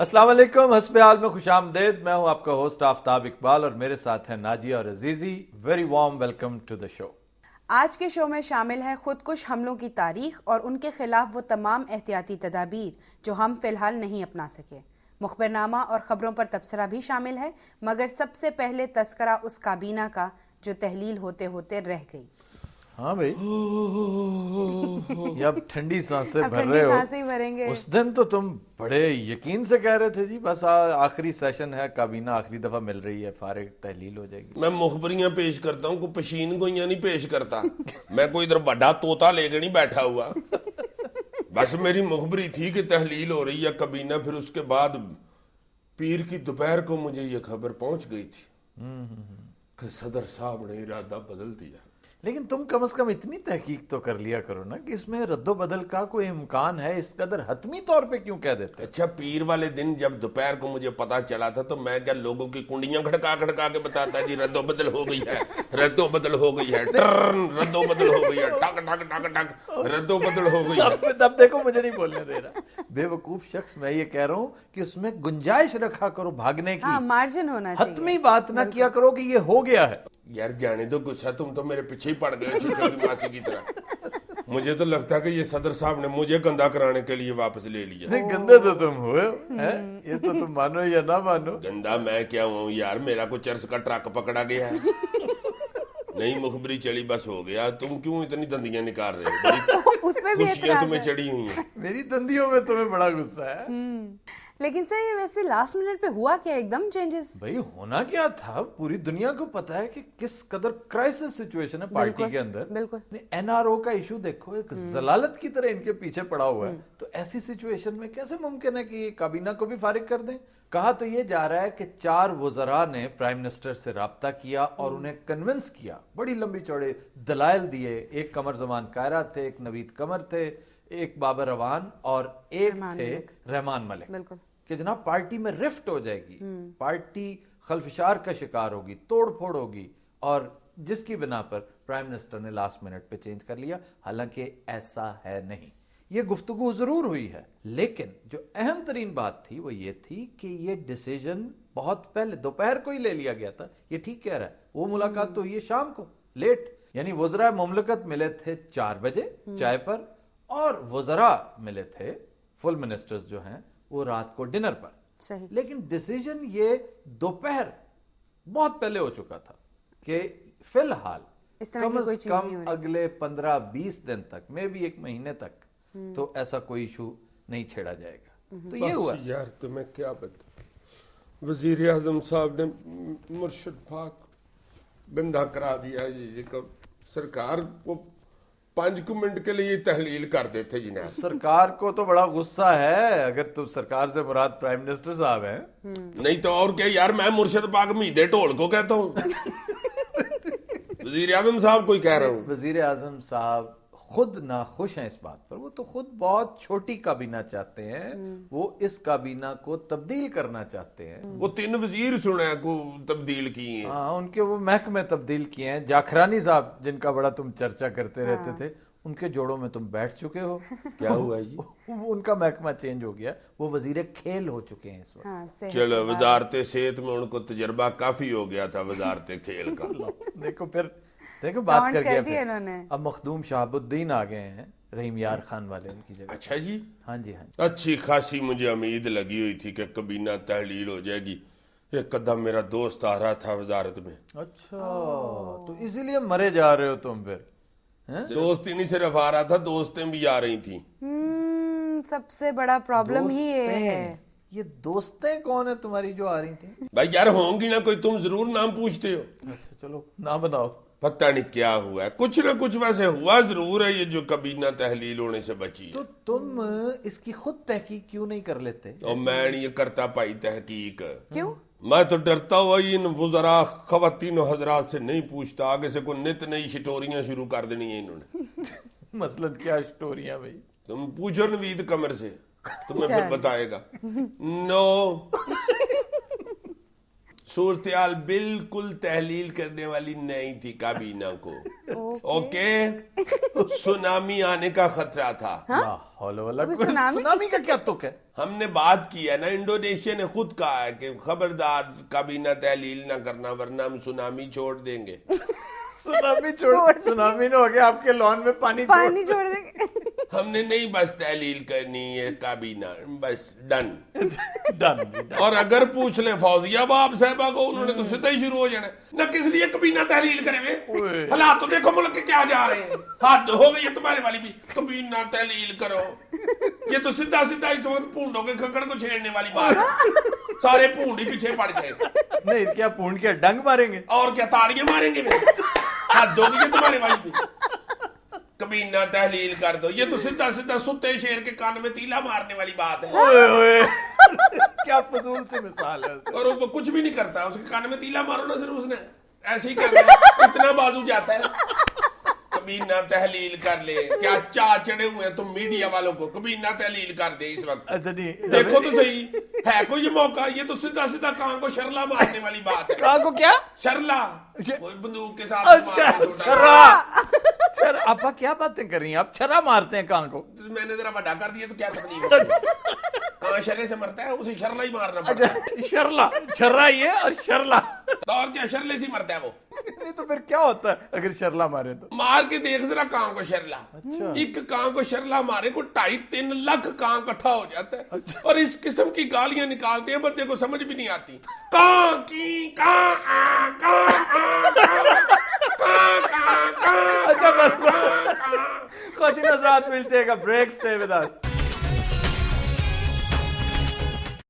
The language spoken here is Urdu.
السلام علیکم، حسب حال میں خوش آمدید. میں ہوں آپ کا ہوسٹ آفتاب اقبال اور میرے ساتھ ہیں ناجیہ اور Azizi. Very warm welcome to the show. آج کے شو میں شامل ہے خودکش حملوں کی تاریخ اور ان کے خلاف وہ تمام احتیاطی تدابیر جو ہم فی الحال نہیں اپنا سکے. مخبرنامہ اور خبروں پر تبصرہ بھی شامل ہے، مگر سب سے پہلے تذکرہ اس کابینہ کا جو تحلیل ہوتے ہوتے رہ گئی. ہاں بھائی، یہ اب ٹھنڈی سانسیں بھر رہے ہو. بھریں گے. اس دن تو تم بڑے یقین سے کہہ رہے تھے جی بس آخری سیشن ہے، کابینہ آخری دفعہ مل رہی ہے، فارغ تحلیل ہو جائے گی. میں مخبریاں پیش کرتا ہوں، کوئی پشین گوئیاں نہیں پیش کرتا. میں کوئی ادھر بڑا طوطا لے کے نہیں بیٹھا ہوا. بس میری مخبری تھی کہ تحلیل ہو رہی ہے کابینہ. پھر اس کے بعد پیر کی دوپہر کو مجھے یہ خبر پہنچ گئی تھی کہ صدر صاحب نے ارادہ بدل دیا. لیکن تم کم از کم اتنی تحقیق تو کر لیا کرو نا کہ اس میں رد و بدل کا کوئی امکان ہے. اس قدر حتمی طور پہ کیوں کہہ دیتے؟ اچھا، پیر والے دن جب دوپہر کو مجھے پتا چلا تھا تو میں کیا لوگوں کی کنڈیاں کھڑکا کھڑکا کے بتاتا جی رد و بدل ہو گئی ہے، رد و بدل ہو گئی ہے، ٹرن رد و بدل ہو گئی ہے، ٹک ٹک ٹک ٹک رد و بدل ہو گئی ہے. اب دیکھو مجھے نہیں بولنے دے رہا بے وقوف شخص. میں یہ کہہ رہا ہوں کہ اس میں گنجائش رکھا کرو بھاگنے کی. مارجن ہونا چاہیے. حتمی بات نہ کیا کرو کہ یہ ہو گیا ہے. یار جانے دو غصہ، تم تو میرے پیچھے ہی پڑ گئے چچا کی ماسی کی طرح. مجھے تو لگتا ہے کہ یہ صدر صاحب نے مجھے گندا کرانے کے لیے واپس لے لیا. گندے تو تم ہوئے ہو، یہ تو تم مانو یا نہ مانو. گندا میں کیا ہوں یار، میرا کوئی چرس کا ٹرک پکڑا گیا ہے. نہیں مخبری چلی بس ہو گیا. تم کیوں اتنی دندیاں نکال رہے ہو؟ خوشیاں تمہیں چڑھی ہوئی ہیں. میری دندیوں میں تمہیں بڑا غصہ ہے. لیکن سر یہ ویسے لاسٹ منٹ پہ ہوا کیا ایک دم چینجز؟ بھائی ہونا کیا تھا، پوری دنیا کو پتا ہے کہ کس قدر کرائسس سچویشن ہے پارٹی کے اندر. بالکل. این آر او کا ایشو دیکھو، ایک ضلالت کی طرح ان کے پیچھے پڑا ہوا ہے. تو ایسی سچویشن میں کیسے ممکن ہے کہ یہ کابینہ کو بھی فارغ کر دیں؟ کہا تو یہ جا رہا ہے کہ 4 وزراء نے پرائم منسٹر سے رابطہ کیا اور انہیں کنونس کیا، بڑی لمبی چوڑے دلائل دیے. ایک قمر زمان کائرہ تھے، ایک نوید قمر تھے، ایک بابر روان اور ایک تھے رحمان ملک. بالکل. کہ جناب پارٹی میں رفٹ ہو جائے گی، پارٹی خلفشار کا شکار ہوگی، توڑ پھوڑ ہوگی، اور جس کی بنا پر پرائم منسٹر نے لاسٹ منٹ پہ چینج کر لیا. حالانکہ ایسا ہے نہیں. یہ گفتگو ضرور ہوئی ہے، لیکن جو اہم ترین بات تھی وہ یہ تھی کہ یہ ڈیسیژن بہت پہلے دوپہر کو ہی لے لیا گیا تھا. یہ ٹھیک کہہ رہا ہے. وہ ملاقات تو یہ شام کو لیٹ، یعنی وزراء مملکت ملے تھے 4 بجے چائے پر، اور وزراء ملے تھے فل منسٹرز جو ہیں وہ رات کو ڈنر پر. صحیح. لیکن ڈیسیژن یہ دوپہر بہت پہلے ہو چکا تھا کہ فی الحال کم از کم اگلے 15-20 دن تک، میں بھی 1 مہینے تک تو ایسا کوئی ایشو نہیں چھیڑا جائے گا. تو یہ ہوا. یار تمہیں کیا بتا، وزیر اعظم صاحب نے مرشد پاک بندہ کرا دیا. سرکار کو 5 منٹ کے لیے تحلیل کر دیتے جناب. سرکار کو تو بڑا غصہ ہے، اگر تم سرکار سے مراد پرائم منسٹر صاحب ہیں. نہیں تو اور کیا یار، میں مرشد پاک میدے ٹول کو کہتا ہوں. وزیر اعظم صاحب کوئی کہہ رہا ہوں. وزیر اعظم صاحب خود ناخوش ہیں اس بات پر. وہ تو خود بہت چھوٹی کابینہ چاہتے ہیں، وہ اس کابینہ کو تبدیل کرنا چاہتے ہیں. وہ 3 وزیر سنے کو تبدیل کی ہیں. ہاں، ان کے وہ محکمے تبدیل کیے ہیں. جاکھرانی صاحب جن کا بڑا تم چرچا کرتے رہتے تھے، ان کے جوڑوں میں تم بیٹھ چکے ہو. کیا ہوا جی؟ ان کا محکمہ چینج ہو گیا، وہ وزیر کھیل ہو چکے ہیں اس وقت. چلو وزارت صحت میں ان کو تجربہ کافی ہو گیا تھا وزارت کھیل کا. دیکھو پھر دیکھو بات کر گیا. اب مخدوم شہاب الدین آ گئے ہیں، رحیم یار خان والے ان کی جگہ. اچھا جی. ہاں جی ہاں. اچھی خاصی مجھے امید لگی ہوئی تھی کہ کابینہ تحلیل ہو جائے گی. ایک قدم میرا دوست آ رہا تھا وزارت میں. اچھا، تو اسی لیے مرے جا رہے ہو تم پھر؟ دوست ہی نہیں صرف آ رہا تھا، دوستیں بھی آ رہی تھیں. سب سے بڑا پرابلم ہی یہ ہے. یہ دوستیں کون ہیں تمہاری جو آ رہی تھیں؟ بھائی یار ہوں گی نا کوئی، تم ضرور نام پوچھتے ہو. اچھا چلو نام بتاؤ. پتہ نہیں کیا ہوا ہے، کچھ نہ کچھ ویسے ہوا ضرور ہے یہ جو کابینہ تحلیل ہونے سے بچی ہے. تو تم اس کی خود تحقیق کیوں نہیں کر لیتے؟ اور میں نہیں کرتا پائی تحقیق. کیوں؟ میں تو ڈرتا ہوا ان وزراء خواتین و حضرات سے نہیں پوچھتا. آگے سے کوئی نت نئی شٹوریاں شروع کر دینی ہیں انہوں نے. مثلاً کیا شٹوریاں بھائی؟ تم پوچھو نوید قمر سے، تمہیں پھر بتائے گا. نو صورتحال بالکل تحلیل کرنے والی نہیں تھی کابینہ کو. اوکے, سونامی آنے کا خطرہ تھا. سونامی کا کیا تک ہے؟ ہم نے بات کی ہے نا, انڈونیشیا نے خود کہا ہے کہ خبردار کابینہ تحلیل نہ کرنا ورنہ ہم سونامی چھوڑ دیں گے. سونامی نے ہو گیا آپ کے لان میں پانی چھوڑ دیں گے. ہم نے نہیں بس تحلیل کرنی ہے کابینہ, بس ڈن. اور اگر پوچھ لیں فوزیہ باب صاحبہ کو, انہوں نے تو سیدھا ہی شروع ہو جانا نہ کس لیے کابینہ تحلیل کرے ہوئے, حالات تو دیکھو ملک کے کیا جا رہے ہیں, حد ہو گئی ہے تمہارے والی بھی, کابینہ تحلیل کرو. یہ تو سیدھا اس وقت پونڈوں کے کھکڑ کو چھیڑنے والی بات ہے, سارے پونڈ ہی پیچھے پڑ جائیں. نہیں کیا پونڈ کیا ڈنگ ماریں گے اور کیا تاڑیاں ماریں گے, حد ہو گئی ہے تمہارے والی بھی. کابینہ تحلیل کر دو, یہ تو سیدھا ستے شیر کے کان میں تیلا مارنے والی بات ہے. کیا فضول سے مثال ہے. اور وہ کچھ بھی نہیں کرتا, اس کے کان میں تیلا مارو نا صرف اس نے ایسے ہی کرنا ہے, اتنا بازو جاتا ہے. کابینہ تحلیل کر لے, کیا چڑے ہوئے ہیں تم میڈیا والوں کو, کابینہ تحلیل کر دے اس وقت. دیکھو تو صحیح ہے کوئی یہ موقع, یہ تو سیدھا کان کو شرلا مارنے والی بات ہے. کان کو کیا شرلا, بندوق کے ساتھ. آپ کیا باتیں کر رہی ہیں, آپ چھرا مارتے ہیں کان کو. میں نے ذرا بڑا کر دیا تو کیا تکلیف ہے, کان شرے سے مرتا ہے اسے شرلا ہی مارنا پڑتا ہے. شرلا چھرا ہی ہے اور شرلا اور کیا شرلے سے مرتا ہے وہ. نہیں تو پھر کیا ہوتا ہے اگر شرلا مارے تو؟ مار کے دیکھ ذرا کان کو شرلا. ایک کان کو شرلا مارے کو 2.5-3 لاکھ کان کٹھا ہو جاتا ہے. اور اس قسم کی گالیاں نکالتے ہیں بندے کو سمجھ بھی نہیں آتی. کان کی کان Continue, we'll take a break. Stay with us.